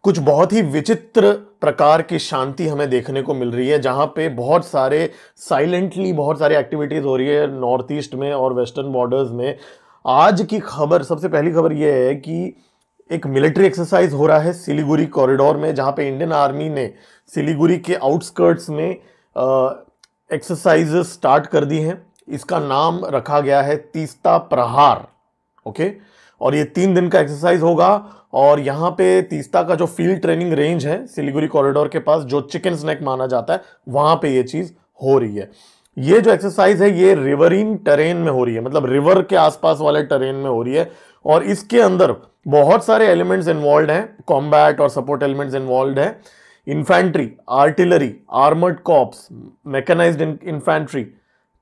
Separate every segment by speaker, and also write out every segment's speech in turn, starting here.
Speaker 1: कुछ बहुत ही विचित्र प्रकार की शांति हमें देखने को मिल रही है, जहां पे बहुत सारे साइलेंटली बहुत सारी एक्टिविटीज हो रही है नॉर्थ ईस्ट में और वेस्टर्न बॉर्डर्स में। आज की खबर, सबसे पहली खबर यह है कि एक मिलिट्री एक्सरसाइज हो रहा है सिलीगुड़ी कॉरिडोर में, जहां पे इंडियन आर्मी ने सिलीगुड़ी के आउटस्कर्ट्स में एक्सरसाइजेस स्टार्ट कर दी हैं। इसका नाम रखा गया है तीस्ता प्रहार। ओके, और ये 3 दिन का एक्सरसाइज होगा। और यहाँ पे तीस्ता का जो फील्ड ट्रेनिंग रेंज है सिलीगुड़ी कॉरिडोर के पास, जो चिकन स्नैक माना जाता है, वहां पे ये चीज हो रही है। ये जो एक्सरसाइज है ये रिवरीन टेरेन में हो रही है, मतलब रिवर के आसपास वाले टेरेन में हो रही है। और इसके अंदर बहुत सारे एलिमेंट्स इन्वॉल्व हैं, कॉम्बैट और सपोर्ट एलिमेंट्स इन्वॉल्व हैं। Infantry, artillery, armoured corps, mechanised infantry,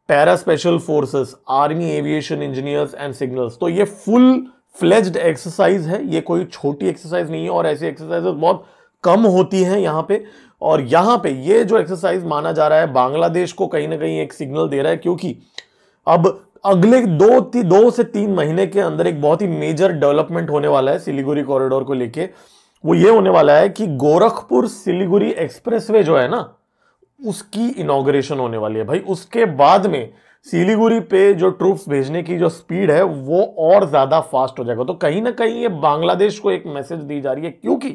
Speaker 1: para special forces, army aviation engineers and signals. तो ये फुल फ्लेज्ड एक्सरसाइज है, ये कोई छोटी एक्सरसाइज नहीं है। और ऐसी एक्सरसाइजेस बहुत कम होती हैं यहाँ पे। और यहाँ पे ये जो एक्सरसाइज माना जा रहा है बांग्लादेश को कहीं ना कहीं एक सिग्नल दे रहा है, क्योंकि अब अगले 2 से 3 महीने के अंदर एक बहुत ही मेजर डेवलपमेंट होने वाला है सिलीगुड़ी कॉरिडोर को लेके। वो ये होने वाला है कि गोरखपुर सिलीगुड़ी एक्सप्रेसवे जो है ना, उसकी इनॉग्रेशन होने वाली है भाई। उसके बाद में सिलीगुड़ी पे जो ट्रूप्स भेजने की जो स्पीड है वो और ज्यादा फास्ट हो जाएगा। तो कहीं ना कहीं ये बांग्लादेश को एक मैसेज दी जा रही है, क्योंकि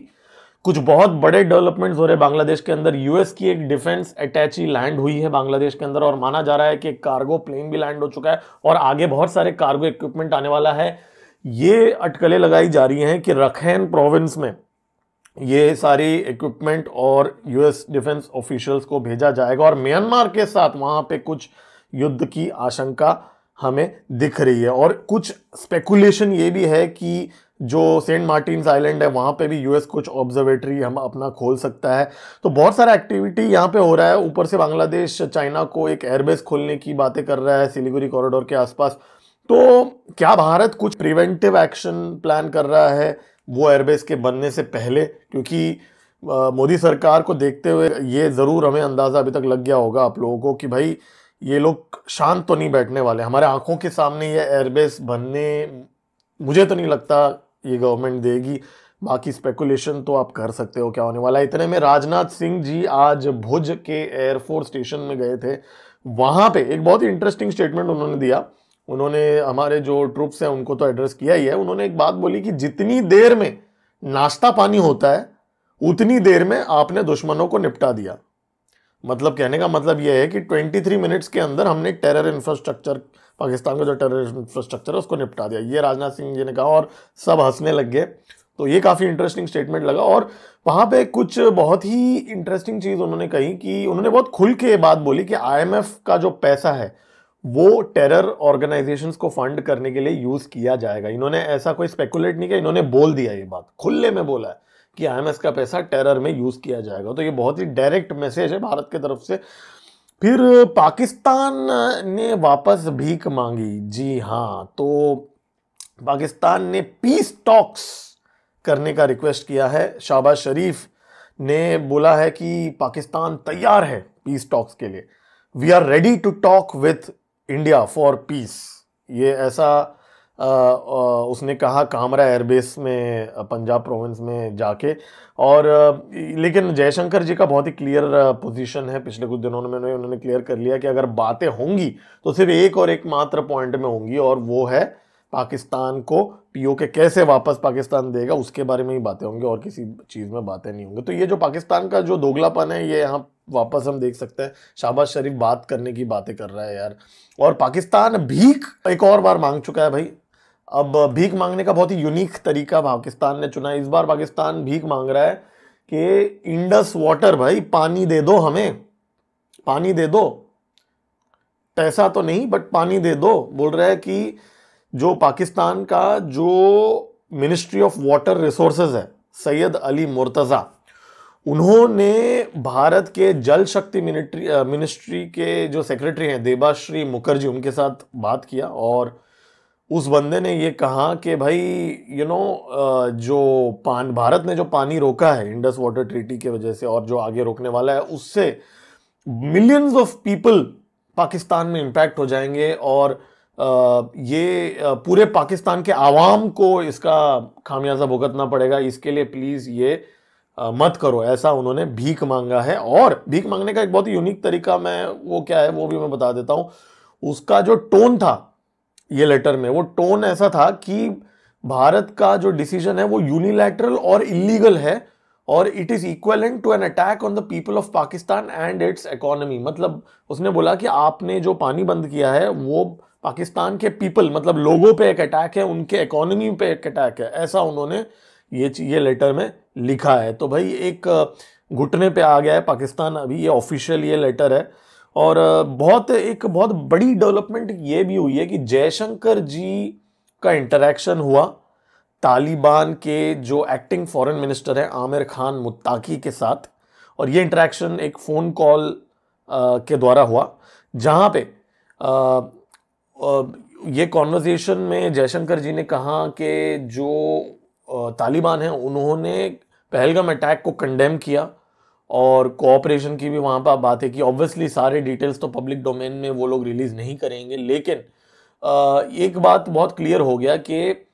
Speaker 1: कुछ बहुत बड़े डेवलपमेंट्स हो रहे हैं बांग्लादेश के अंदर। यूएस की एक डिफेंस अटैची लैंड हुई है बांग्लादेश के अंदर, और माना जा रहा है कि एक कार्गो प्लेन भी लैंड हो चुका है और आगे बहुत सारे कार्गो इक्विपमेंट आने वाला है। ये अटकलें लगाई जा रही हैं कि रखैन प्रोविंस में ये सारी इक्विपमेंट और यूएस डिफेंस ऑफिशियल्स को भेजा जाएगा, और म्यांमार के साथ वहां पे कुछ युद्ध की आशंका हमें दिख रही है। और कुछ स्पेकुलेशन ये भी है कि जो सेंट मार्टिन्स आइलैंड है वहां पे भी यूएस कुछ ऑब्जर्वेटरी हम अपना खोल सकता है। तो बहुत सारा एक्टिविटी यहाँ पे हो रहा है। ऊपर से बांग्लादेश चाइना को एक एयरबेस खोलने की बातें कर रहा है सिलीगुड़ी कॉरिडोर के आसपास। तो क्या भारत कुछ प्रिवेंटिव एक्शन प्लान कर रहा है वो एयरबेस के बनने से पहले? क्योंकि मोदी सरकार को देखते हुए ये जरूर हमें अंदाजा अभी तक लग गया होगा आप लोगों को कि भाई ये लोग शांत तो नहीं बैठने वाले। हमारे आंखों के सामने ये एयरबेस बनने, मुझे तो नहीं लगता ये गवर्नमेंट देगी। बाकी स्पेकुलेशन तो आप कर सकते हो क्या होने वाला है। इतने में राजनाथ सिंह जी आज भुज के एयरफोर्स स्टेशन में गए थे। वहां पे एक बहुत ही इंटरेस्टिंग स्टेटमेंट उन्होंने दिया। उन्होंने हमारे जो ट्रूप्स हैं उनको तो एड्रेस किया ही है। उन्होंने एक बात बोली कि जितनी देर में नाश्ता पानी होता है उतनी देर में आपने दुश्मनों को निपटा दिया। मतलब कहने का मतलब यह है कि 23 मिनट्स के अंदर हमने टेरर इंफ्रास्ट्रक्चर, पाकिस्तान का जो टेरर इंफ्रास्ट्रक्चर है उसको निपटा दिया, ये राजनाथ सिंह जी ने कहा और सब हंसने लग गए। तो ये काफी इंटरेस्टिंग स्टेटमेंट लगा। और वहां पे कुछ बहुत ही इंटरेस्टिंग चीज उन्होंने कही कि उन्होंने बहुत खुल के बात बोली कि आईएमएफ का जो पैसा है वो टेरर ऑर्गेनाइजेशंस को फंड करने के लिए यूज किया जाएगा। इन्होंने ऐसा कोई स्पेकुलेट नहीं किया, इन्होंने बोल दिया, ये बात खुले में बोला है कि आईएमएफ का पैसा टेरर में यूज किया जाएगा। तो ये बहुत ही डायरेक्ट मैसेज है भारत की तरफ से। फिर पाकिस्तान ने वापस भीख मांगी। जी हाँ, तो पाकिस्तान ने पीस टॉक्स करने का रिक्वेस्ट किया है। शहबाज शरीफ ने बोला है कि पाकिस्तान तैयार है पीस टॉक्स के लिए। We are ready to talk with India for peace. ये ऐसा उसने कहा कामरा एयरबेस में पंजाब प्रोविंस में जाके। और लेकिन जयशंकर जी का बहुत ही क्लियर पोजीशन है। पिछले कुछ दिनों में उन्होंने क्लियर कर लिया कि अगर बातें होंगी तो सिर्फ एक और एक मात्र पॉइंट में होंगी, और वो है पाकिस्तान को पीओके कैसे वापस पाकिस्तान देगा उसके बारे में ही बातें होंगी, और किसी चीज में बातें नहीं होंगी। तो ये जो पाकिस्तान का जो दोगलापन है ये यहाँ वापस हम देख सकते हैं। शहबाज शरीफ बात करने की बातें कर रहा है यार। और पाकिस्तान भीख एक और बार मांग चुका है भाई। अब भीख मांगने का बहुत ही यूनिक तरीका पाकिस्तान ने चुना। इस बार पाकिस्तान भीख मांग रहा है कि इंडस वाटर, भाई पानी दे दो, हमें पानी दे दो, पैसा तो नहीं बट पानी दे दो। बोल रहा है कि जो पाकिस्तान का जो मिनिस्ट्री ऑफ वाटर रिसोर्सेज है, सैयद अली मुर्तजा, उन्होंने भारत के जल शक्ति मिनिस्ट्री के जो सेक्रेटरी हैं देबाश्री मुखर्जी, उनके साथ बात किया। और उस बंदे ने ये कहा कि भाई जो भारत ने जो पानी रोका है इंडस वाटर ट्रीटी की वजह से और जो आगे रोकने वाला है, उससे मिलियंस ऑफ पीपल पाकिस्तान में इंपैक्ट हो जाएंगे। और ये पूरे पाकिस्तान के आवाम को इसका खामियाजा भुगतना पड़ेगा। इसके लिए प्लीज ये मत करो, ऐसा उन्होंने भीख मांगा है। और भीख मांगने का एक बहुत ही यूनिक तरीका, मैं वो क्या है वो भी मैं बता देता हूं। उसका जो टोन था ये लेटर में, वो टोन ऐसा था कि भारत का जो डिसीजन है वो यूनिलैटरल और इलीगल है और it is equivalent to an attack on the people of Pakistan and its economy. मतलब उसने बोला कि आपने जो पानी बंद किया है वो पाकिस्तान के पीपल मतलब लोगों पे एक अटैक है, उनके इकोनॉमी पे एक अटैक है, ऐसा उन्होंने ये लेटर में लिखा है। तो भाई एक घुटने पे आ गया है पाकिस्तान अभी, ये ऑफिशियल ये लेटर है। और एक बहुत बड़ी डेवलपमेंट ये भी हुई है कि जयशंकर जी का इंटरेक्शन हुआ तालिबान के जो एक्टिंग फॉरेन मिनिस्टर है आमिर खान मुत्ताकी के साथ। और ये इंटरेक्शन एक फोन कॉल के द्वारा हुआ, जहां पे ये कॉन्वर्सेशन में जयशंकर जी ने कहा कि जो तालिबान है उन्होंने पहलगाम अटैक को कंडेम किया और कोऑपरेशन की भी वहां पर बातें की। ऑब्वियसली सारे डिटेल्स तो पब्लिक डोमेन में वो लोग रिलीज नहीं करेंगे, लेकिन एक बात बहुत क्लियर हो गया कि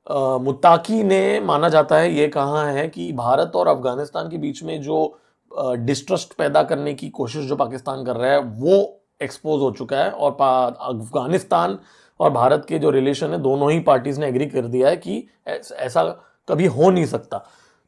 Speaker 1: मुत्ताकी ने, माना जाता है, ये कहा है कि भारत और अफगानिस्तान के बीच में जो डिस्ट्रस्ट पैदा करने की कोशिश जो पाकिस्तान कर रहा है वो एक्सपोज हो चुका है। और अफगानिस्तान और भारत के जो रिलेशन है दोनों ही पार्टीज ने एग्री कर दिया है कि ऐसा कभी हो नहीं सकता।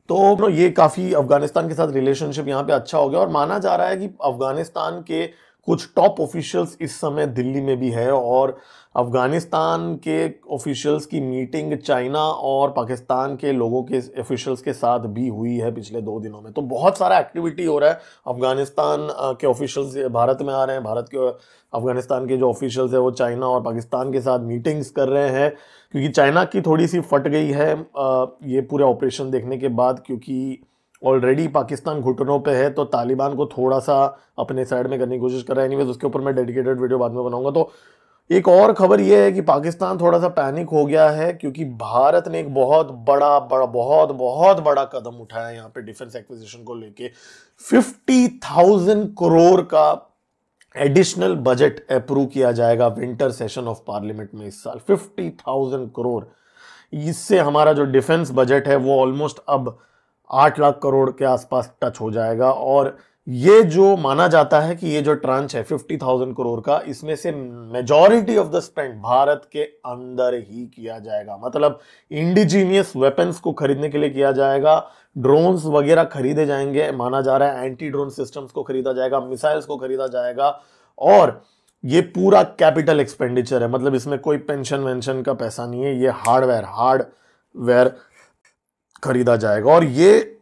Speaker 1: तो ये काफी अफगानिस्तान के साथ रिलेशनशिप यहाँ पे अच्छा हो गया। और माना जा रहा है कि अफगानिस्तान के कुछ टॉप ऑफिशियल्स इस समय दिल्ली में भी है और अफगानिस्तान के ऑफिशियल्स की मीटिंग चाइना और पाकिस्तान के लोगों के ऑफिशियल्स के साथ भी हुई है पिछले 2 दिनों में। तो बहुत सारा एक्टिविटी हो रहा है। अफगानिस्तान के ऑफिशियल्स भारत में आ रहे हैं, भारत के अफगानिस्तान के जो ऑफिशियल्स है वो चाइना और पाकिस्तान के साथ मीटिंग्स कर रहे हैं, क्योंकि चाइना की थोड़ी सी फट गई है ये पूरे ऑपरेशन देखने के बाद, क्योंकि ऑलरेडी पाकिस्तान घुटनों पे है तो तालिबान को थोड़ा सा अपने साइड में करने की कोशिश कर रहा है। एनीवेज उसके ऊपर मैं डेडिकेटेड वीडियो बाद में बनाऊंगा। तो एक और खबर यह है कि पाकिस्तान थोड़ा सा पैनिक हो गया है, क्योंकि भारत ने एक बहुत बड़ा कदम उठाया यहाँ पे डिफेंस एक्विजिशन को लेके। 50,000 करोड़ का एडिशनल बजट अप्रूव किया जाएगा विंटर सेशन ऑफ पार्लियामेंट में इस साल। 50,000 करोड़, इससे हमारा जो डिफेंस बजट है वो ऑलमोस्ट अब 8 लाख करोड़ के आसपास टच हो जाएगा। और ये जो माना जाता है कि ये जो ट्रांच है 50,000 करोड़ का, इसमें से majority of the spend Bharat के अंदर ही किया जाएगा। मतलब इंडिजीनियस वेपन्स को खरीदने के लिए किया जाएगा, ड्रोन्स वगैरह खरीदे जाएंगे, माना जा रहा है एंटी ड्रोन सिस्टम्स को खरीदा जाएगा, मिसाइल्स को खरीदा जाएगा। और ये पूरा कैपिटल एक्सपेंडिचर है, मतलब इसमें कोई पेंशन वेंशन का पैसा नहीं है, ये हार्डवेयर खरीदा जाएगा। और ये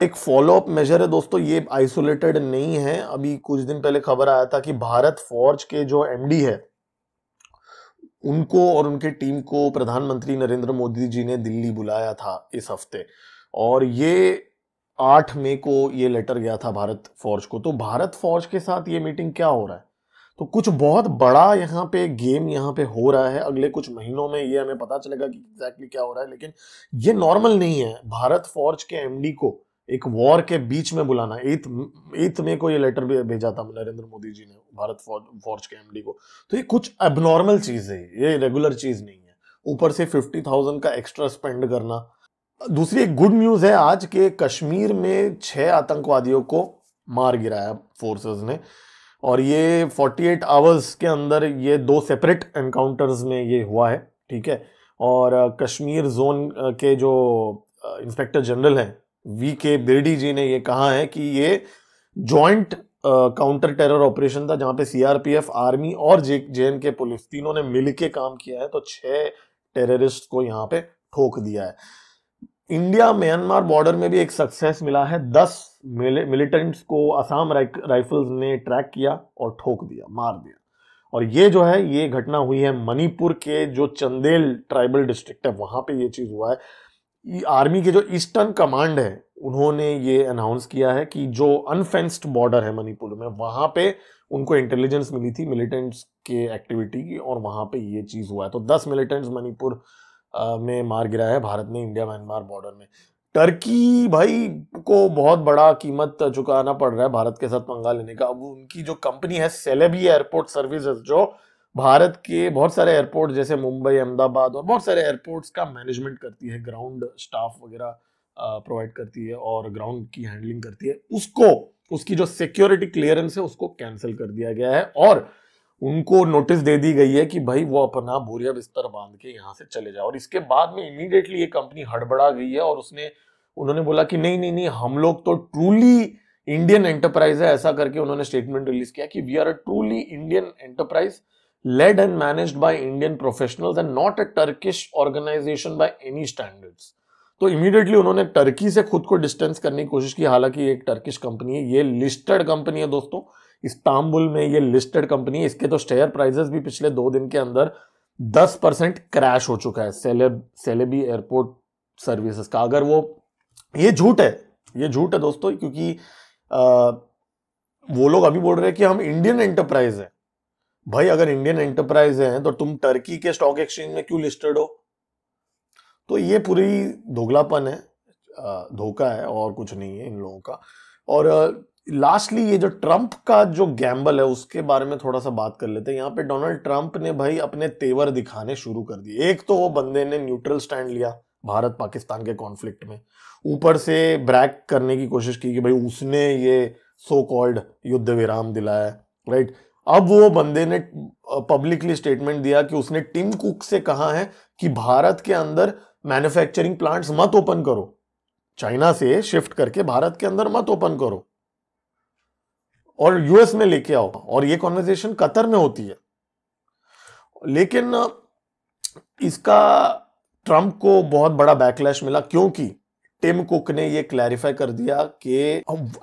Speaker 1: एक फॉलोअप मेजर है दोस्तों, ये आइसोलेटेड नहीं है। अभी कुछ दिन पहले खबर आया था कि भारत फॉर्ज के जो एमडी है उनको और उनके टीम को प्रधानमंत्री नरेंद्र मोदी जी ने दिल्ली बुलाया था इस हफ्ते, और ये 8 मई को ये लेटर गया था भारत फौज को। तो भारत फौज के साथ ये मीटिंग क्या हो रहा है, तो कुछ बहुत बड़ा यहाँ पे गेम यहाँ पे हो रहा है। अगले कुछ महीनों में ये हमें पता चलेगा कि एग्जैक्टली क्या हो रहा है, लेकिन ये नॉर्मल नहीं है भारत फौज के एमडी को एक वॉर के बीच में बुलाना। 8 मई को ये लेटर भेजा था नरेंद्र मोदी जी ने भारत फौज के एमडी को। तो ये कुछ एबनॉर्मल चीज है, ये रेगुलर चीज नहीं है। ऊपर से 50,000 का एक्स्ट्रा स्पेंड करना। दूसरी एक गुड न्यूज है आज के, कश्मीर में 6 आतंकवादियों को मार गिराया फोर्सेस ने, और ये 48 आवर्स के अंदर ये 2 सेपरेट एनकाउंटर्स में ये हुआ है, ठीक है। और कश्मीर जोन के जो इंस्पेक्टर जनरल हैं वी.के. बिरडी जी ने ये कहा है कि ये जॉइंट काउंटर टेरर ऑपरेशन था, जहां पे सीआरपीएफ, आर्मी और जे.एन.के. पुलिस तीनों ने मिलके काम किया है। तो 6 टेररिस्ट को यहाँ पे ठोक दिया है। इंडिया म्यांमार बॉर्डर में भी एक सक्सेस मिला है, 10 मिलिटेंट्स को असम राइफल्स ने ट्रैक किया और ठोक दिया, मार दिया। और ये जो है ये घटना हुई है मणिपुर के जो चंदेल ट्राइबल डिस्ट्रिक्ट है, वहां पे ये चीज हुआ है। आर्मी के जो ईस्टर्न कमांड है उन्होंने ये अनाउंस किया है कि जो अनफेंस्ड बॉर्डर है मणिपुर में, वहां पे उनको इंटेलिजेंस मिली थी मिलिटेंट्स के एक्टिविटी की, और वहां पे ये चीज हुआ है। तो 10 मिलिटेंट्स मणिपुर में मार गिराया है भारत ने इंडिया म्यांमार बॉर्डर में। टर्की भाई को बहुत बड़ा कीमत चुकाना पड़ रहा है भारत के साथ पंगा लेने का। अब उनकी जो कंपनी है सेलेबी एयरपोर्ट सर्विसेज, जो भारत के बहुत सारे एयरपोर्ट जैसे मुंबई, अहमदाबाद और बहुत सारे एयरपोर्ट्स का मैनेजमेंट करती है, ग्राउंड स्टाफ वगैरह प्रोवाइड करती है और ग्राउंड की हैंडलिंग करती है, उसको उसकी जो सिक्योरिटी क्लियरेंस है उसको कैंसिल कर दिया गया है और उनको नोटिस दे दी गई है कि भाई वो अपना बोरिया बिस्तर बांध के यहाँ से चले जाओ। और इसके बाद में इमीडिएटली ये कंपनी हड़बड़ा गई है और उन्होंने बोला कि नहीं नहीं नहीं, हम लोग तो ट्रूली इंडियन एंटरप्राइज है, ऐसा करके उन्होंने स्टेटमेंट रिलीज किया कि we are a truly Indian enterprise led and managed by Indian professionals and not a Turkish organisation by any standards. तो इमीडिएटली उन्होंने टर्की से खुद को डिस्टेंस करने की कोशिश की। हालांकि ये एक टर्किश कंपनी है, ये लिस्टेड कंपनी है दोस्तों, इस्तांबुल में ये लिस्टेड कंपनी है। इसके तो शेयर प्राइसेस भी पिछले 2 दिन के अंदर 10% क्रैश हो चुका है सेलेबी एयरपोर्ट सर्विसेज का। अगर ये झूठ है दोस्तों, क्योंकि वो लोग अभी बोल रहे हैं कि हम इंडियन एंटरप्राइज है। भाई अगर इंडियन एंटरप्राइज है तो तुम टर्की के स्टॉक एक्सचेंज में क्यों लिस्टेड हो? तो ये पूरी दोगलापन है, धोखा है और कुछ नहीं है इन लोगों का। और लास्टली ये जो ट्रंप का जो गैम्बल है उसके बारे में थोड़ा सा बात कर लेते हैं। यहाँ पे डोनाल्ड ट्रंप ने भाई अपने तेवर दिखाने शुरू कर दिए। एक तो वो बंदे ने न्यूट्रल स्टैंड लिया भारत पाकिस्तान के कॉन्फ्लिक्ट में, ऊपर से ब्रैक करने की कोशिश की कि भाई उसने ये सो कॉल्ड युद्ध विराम दिलाया है, राइट। अब वो बंदे ने पब्लिकली स्टेटमेंट दिया कि उसने टिम कुक से कहा है कि भारत के अंदर मैन्युफैक्चरिंग प्लांट्स मत ओपन करो, चाइना से शिफ्ट करके भारत के अंदर मत ओपन करो और यूएस में लेके आओ। और ये कॉन्वर्सेशन कतर में होती है। लेकिन इसका ट्रंप को बहुत बड़ा बैकलैश मिला, क्योंकि टिम कुक ने ये क्लैरिफाई कर दिया कि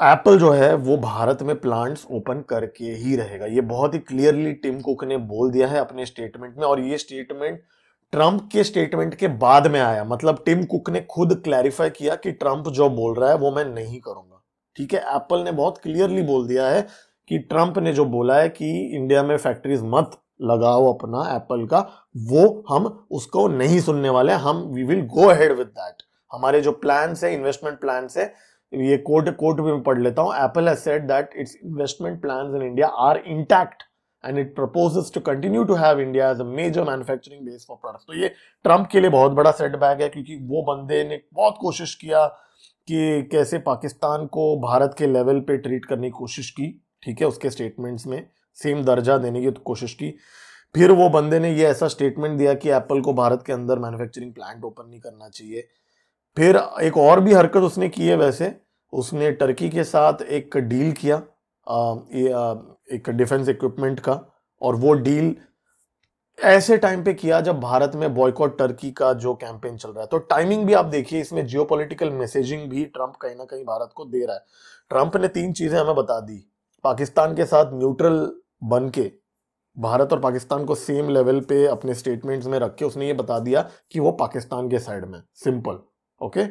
Speaker 1: एप्पल जो है वो भारत में प्लांट्स ओपन करके ही रहेगा। ये बहुत ही क्लियरली टिम कुक ने बोल दिया है अपने स्टेटमेंट में, और ये स्टेटमेंट ट्रंप के स्टेटमेंट के बाद में आया। मतलब टिम कुक ने खुद क्लैरिफाई किया कि ट्रंप जो बोल रहा है वो मैं नहीं करूंगा, ठीक है। एप्पल ने बहुत क्लियरली बोल दिया है कि ट्रंप ने जो बोला है कि इंडिया में फैक्ट्रीज मत लगाओ अपना एप्पल का, वो हम उसको नहीं सुनने वाले, हम we will go ahead with that. हमारे जो प्लान्स है, इन्वेस्टमेंट प्लान्स है, ये कोट भी मैं पढ़ लेता हूं। Apple has said that its investment plans in India are intact and it proposes to continue to have India as a major manufacturing base for products। तो ये ट्रंप के लिए बहुत बड़ा सेटबैक है, क्योंकि वो बंदे ने बहुत कोशिश किया कि कैसे पाकिस्तान को भारत के लेवल पे ट्रीट करने की कोशिश की, ठीक है, उसके स्टेटमेंट्स में सेम दर्जा देने की कोशिश की। फिर वो बंदे ने ये ऐसा स्टेटमेंट दिया कि एप्पल को भारत के अंदर मैन्युफैक्चरिंग प्लांट ओपन नहीं करना चाहिए। फिर एक और भी हरकत उसने की है, वैसे उसने टर्की के साथ एक डील किया एक डिफेंस इक्विपमेंट का, और वो डील ऐसे टाइम पे किया जब भारत में बॉयकॉट टर्की का जो कैंपेन चल रहा है। तो टाइमिंग भी आप देखिए, इसमें जियोपॉलिटिकल मैसेजिंग भी ट्रंप कहीं ना कहीं भारत को दे रहा है। ट्रंप ने 3 चीजें हमें बता दी। पाकिस्तान के साथ न्यूट्रल बन के भारत और पाकिस्तान को सेम लेवल पे अपने स्टेटमेंट्स में रख के उसने ये बता दिया कि वो पाकिस्तान के साइड में, simple, okay.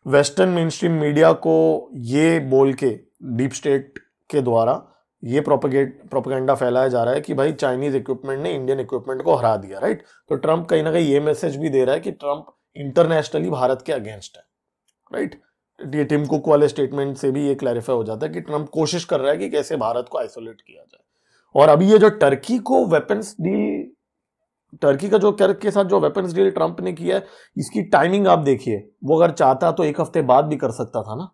Speaker 1: Western mainstream media को ये बोल के डीप स्टेट के द्वारा ये प्रोपेगेंडा फैलाया जा रहा है कि भाई चाइनीज इक्विपमेंट ने इंडियन इक्विपमेंट को हरा दिया, राइट। तो ट्रंप कहीं ना कहीं ये मैसेज भी दे रहा है कि ट्रंप इंटरनेशनली भारत के अगेंस्ट है, राइट। ये टिम कुक वाले स्टेटमेंट से भी ये क्लैरिफाई हो जाता है कि ट्रंप कोशिश कर रहा है कि कैसे भारत को आइसोलेट किया जाए। और अभी ये जो टर्की को वेपन्स डील, टर्की का जो के साथ जो वेपन्स डील ट्रंप ने किया है, इसकी टाइमिंग आप देखिए। वो अगर चाहता तो 1 हफ्ते बाद भी कर सकता था ना।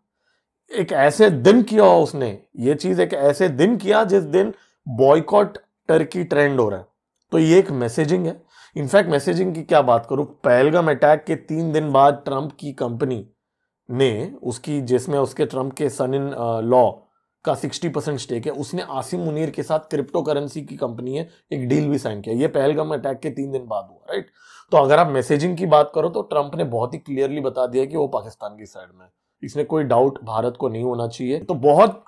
Speaker 1: एक ऐसे दिन किया उसने ये चीज, एक ऐसे दिन किया जिस दिन बॉयकॉट टर्की ट्रेंड हो रहा है। तो ये एक मैसेजिंग है। इनफैक्ट मैसेजिंग की क्या बात करूं, पहलगाम अटैक के 3 दिन बाद ट्रंप की कंपनी ने उसकी, जिसमें उसके ट्रंप के सन इन लॉ का 60% स्टेक है, उसने आसिम मुनीर के साथ क्रिप्टो करेंसी की कंपनी है, एक डील भी साइन किया। ये पहलगाम अटैक के 3 दिन बाद हुआ, राइट। तो अगर आप मैसेजिंग की बात करो तो ट्रंप ने बहुत ही क्लियरली बता दिया कि वो पाकिस्तान की साइड में, इसमें कोई डाउट भारत को नहीं होना चाहिए। तो बहुत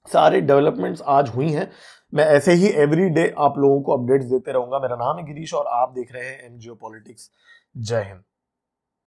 Speaker 1: सारे डेवलपमेंट्स आज हुई हैं। मैं ऐसे ही एवरी डे आप लोगों को अपडेट्स देते रहूंगा। मेरा नाम है गिरीश और आप देख रहे हैं एम जियोपॉलिटिक्स। जय हिंद।